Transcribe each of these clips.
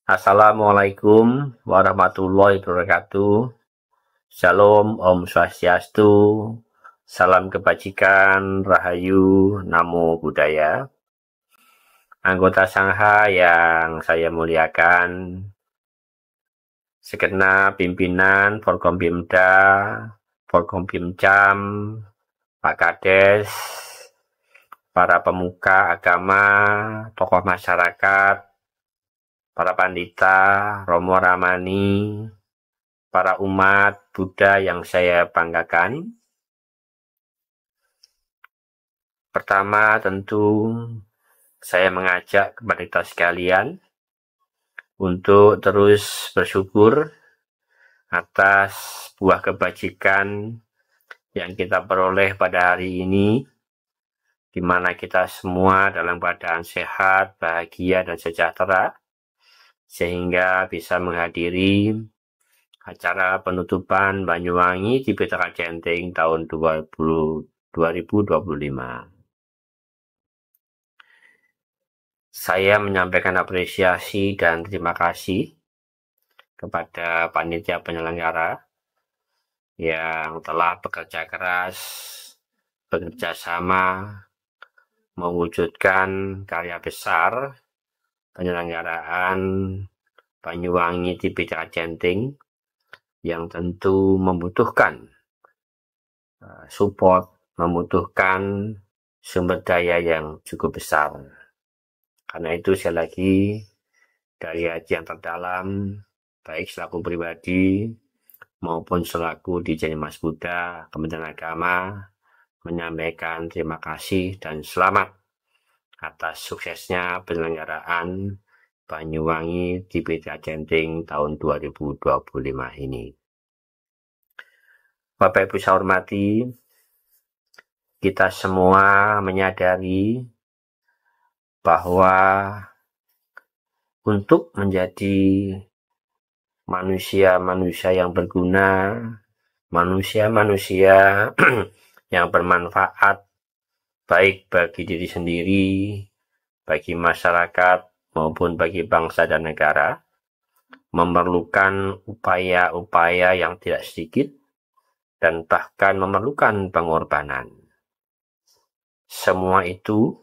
Assalamualaikum warahmatullahi wabarakatuh. Shalom, Om Swastiastu, salam kebajikan, Rahayu, Namo Buddhaya. Anggota Sangha yang saya muliakan, segenap pimpinan Forkompimda, Forkompimcam, Pak Kades, para pemuka agama, tokoh masyarakat, para pandita, Romo Ramani, para umat Buddha yang saya banggakan. Pertama tentu saya mengajak kepada kita sekalian untuk terus bersyukur atas buah kebajikan yang kita peroleh pada hari ini, di mana kita semua dalam keadaan sehat, bahagia, dan sejahtera, sehingga bisa menghadiri acara penutupan Banyuwangi Tipitaka Centing tahun 2025. Saya menyampaikan apresiasi dan terima kasih kepada panitia penyelenggara yang telah bekerja keras, bekerja sama, mewujudkan karya besar penyelenggaraan Banyuwangi Tipitaka Centing yang tentu membutuhkan support, membutuhkan sumber daya yang cukup besar. Karena itu sekali lagi dari hati yang terdalam, baik selaku pribadi maupun selaku Dirjen Mas Buddha, Kementerian Agama, menyampaikan terima kasih dan selamat atas suksesnya penyelenggaraan Banyuwangi Tipitaka Centing tahun 2025 ini. Bapak Ibu saya hormati, kita semua menyadari bahwa untuk menjadi manusia-manusia yang berguna, manusia-manusia yang bermanfaat, baik bagi diri sendiri, bagi masyarakat, maupun bagi bangsa dan negara, memerlukan upaya-upaya yang tidak sedikit, dan bahkan memerlukan pengorbanan. Semua itu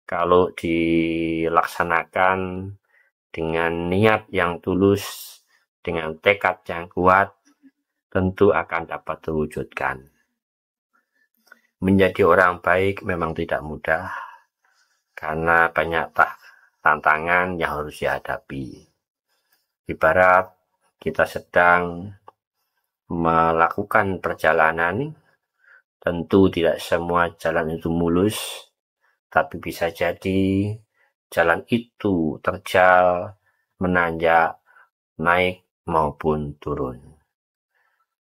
kalau dilaksanakan dengan niat yang tulus, dengan tekad yang kuat, tentu akan dapat terwujudkan. Menjadi orang baik memang tidak mudah, karena banyak tantangan yang harus dihadapi. Ibarat kita sedang melakukan perjalanan, tentu tidak semua jalan itu mulus, tapi bisa jadi jalan itu terjal, menanjak, naik maupun turun.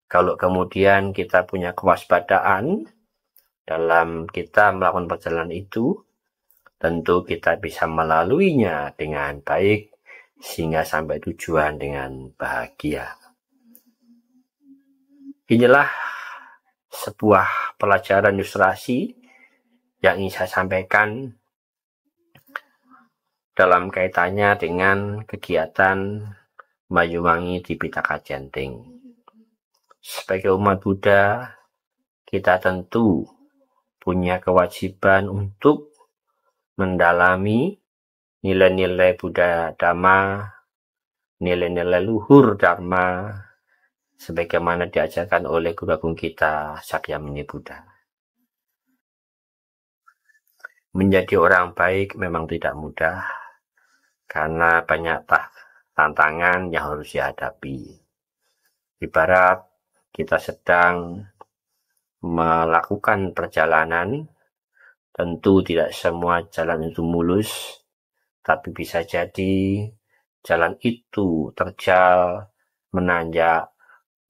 Kalau kemudian kita punya kewaspadaan dalam kita melakukan perjalanan itu, tentu kita bisa melaluinya dengan baik, sehingga sampai tujuan dengan bahagia. Inilah sebuah pelajaran ilustrasi yang ingin saya sampaikan dalam kaitannya dengan kegiatan Banyuwangi Tipitaka Centing. Sebagai umat Buddha, kita tentu punya kewajiban untuk mendalami nilai-nilai Buddha Dhamma, nilai-nilai luhur Dharma, sebagaimana diajarkan oleh Guru Agung kita, Sakyamuni Buddha. Menjadi orang baik memang tidak mudah, karena banyak tantangan yang harus dihadapi. Ibarat kita sedang melakukan perjalanan, tentu tidak semua jalan itu mulus, tapi bisa jadi jalan itu terjal, menanjak,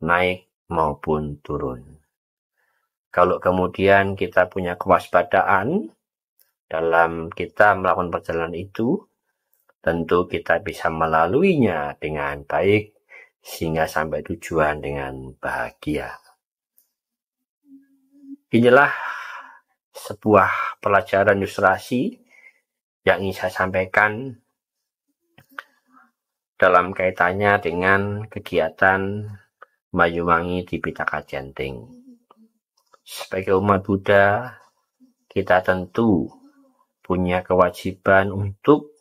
naik maupun turun. Kalau kemudian kita punya kewaspadaan dalam kita melakukan perjalanan itu, tentu kita bisa melaluinya dengan baik, sehingga sampai tujuan dengan bahagia. Inilah sebuah pelajaran ilustrasi yang ingin saya sampaikan dalam kaitannya dengan kegiatan Banyuwangi Tipitaka Jenting. Sebagai umat Buddha, kita tentu punya kewajiban untuk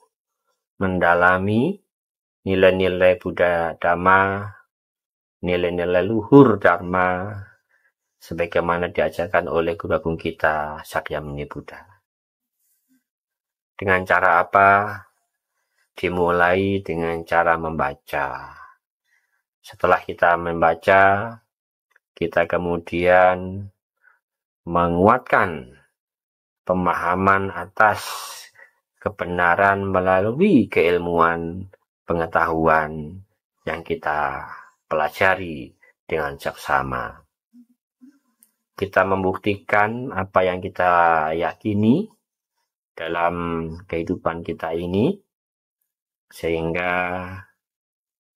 mendalami nilai-nilai Buddha Dhamma, nilai-nilai luhur Dharma, sebagaimana diajarkan oleh Guru Agung kita, Sakyamuni Buddha. Dengan cara apa? Dimulai dengan cara membaca. Setelah kita membaca, kita kemudian menguatkan pemahaman atas kebenaran melalui keilmuan pengetahuan yang kita pelajari dengan seksama. Kita membuktikan apa yang kita yakini dalam kehidupan kita ini, sehingga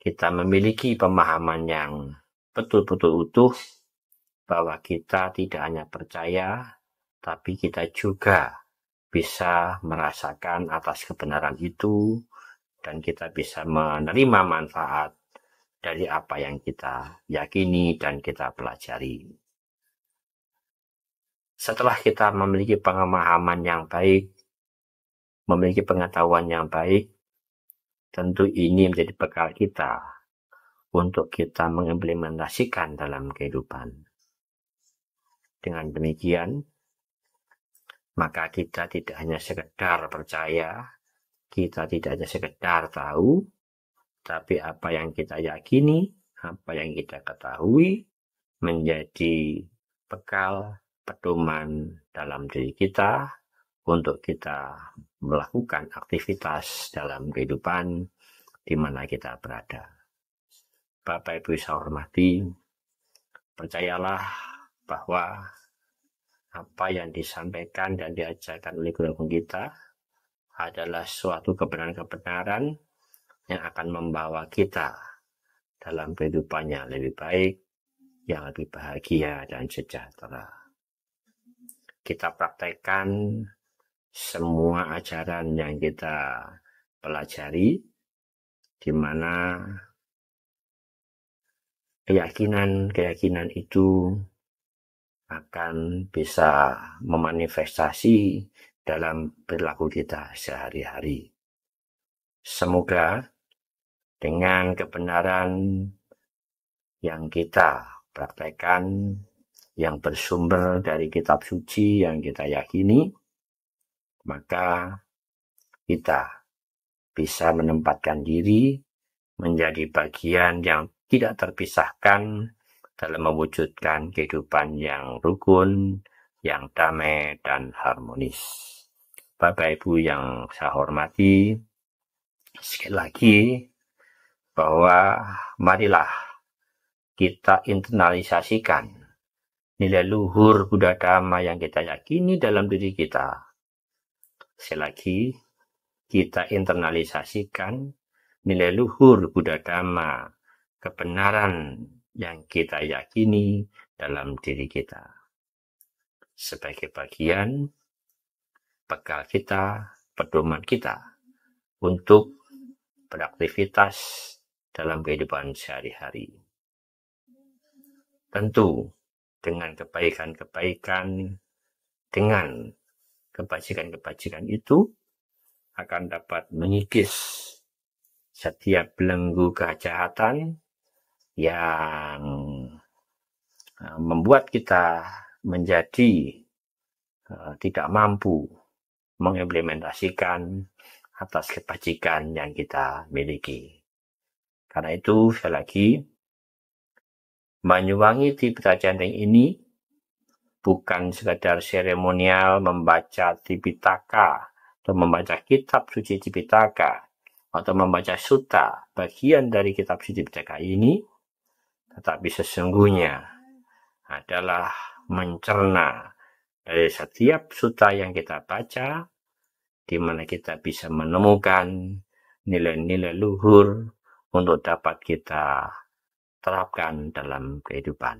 kita memiliki pemahaman yang betul-betul utuh bahwa kita tidak hanya percaya, tapi kita juga bisa merasakan atas kebenaran itu, dan kita bisa menerima manfaat dari apa yang kita yakini dan kita pelajari. Setelah kita memiliki pemahaman yang baik, memiliki pengetahuan yang baik, tentu ini menjadi bekal kita untuk kita mengimplementasikan dalam kehidupan. Dengan demikian, maka kita tidak hanya sekedar percaya, kita tidak hanya sekedar tahu, tapi apa yang kita yakini, apa yang kita ketahui, menjadi bekal pedoman dalam diri kita untuk kita melakukan aktivitas dalam kehidupan di mana kita berada. Bapak Ibu saya hormati, percayalah bahwa apa yang disampaikan dan diajarkan oleh Guru Agung kita adalah suatu kebenaran-kebenaran yang akan membawa kita dalam kehidupan yang lebih baik, yang lebih bahagia dan sejahtera. Kita praktekkan semua ajaran yang kita pelajari, di mana keyakinan itu akan bisa memanifestasi dalam perilaku kita sehari-hari. Semoga dengan kebenaran yang kita praktekkan, yang bersumber dari kitab suci yang kita yakini, maka kita bisa menempatkan diri menjadi bagian yang tidak terpisahkan dalam mewujudkan kehidupan yang rukun, yang damai dan harmonis. Bapak Ibu yang saya hormati, sekali lagi bahwa marilah kita internalisasikan nilai luhur Buddha Dhamma yang kita yakini dalam diri kita. Sekali lagi, kita internalisasikan nilai luhur Buddha Dhamma, kebenaran yang kita yakini dalam diri kita, sebagai bagian bekal kita, pedoman kita untuk beraktivitas dalam kehidupan sehari-hari. Tentu dengan kebaikan-kebaikan, dengan kebajikan-kebajikan itu akan dapat mengikis setiap belenggu kejahatan yang membuat kita menjadi tidak mampu mengimplementasikan atas kebajikan yang kita miliki. Karena itu, sekali lagi, Banyuwangi Tipitaka Jenting ini bukan sekadar seremonial membaca Tipitaka atau membaca kitab suci Tipitaka atau membaca sutta bagian dari kitab suci Tipitaka ini, tetapi sesungguhnya adalah mencerna dari setiap sutta yang kita baca, di mana kita bisa menemukan nilai-nilai luhur untuk dapat kita terapkan dalam kehidupan.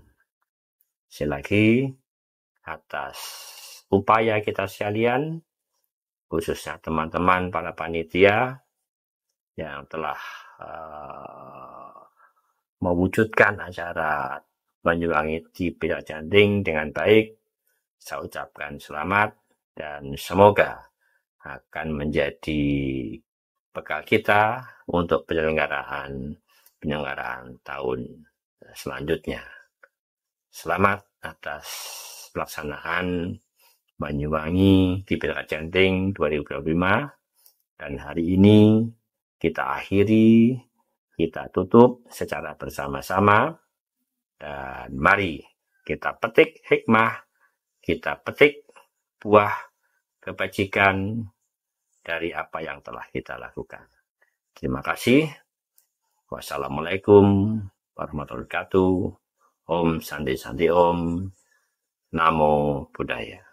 Sekali lagi, atas upaya kita sekalian, khususnya teman-teman para panitia yang telah mewujudkan acara Banyuwangi di Perak-Janting dengan baik. Saya ucapkan selamat dan semoga akan menjadi bekal kita untuk penyelenggaraan tahun selanjutnya. Selamat atas pelaksanaan Banyuwangi di Perak-Janting 2025, dan hari ini kita akhiri, kita tutup secara bersama-sama, dan mari kita petik hikmah, kita petik buah kebajikan dari apa yang telah kita lakukan. Terima kasih. Wassalamualaikum warahmatullahi wabarakatuh. Om Santi Santi Om. Namo Buddhaya.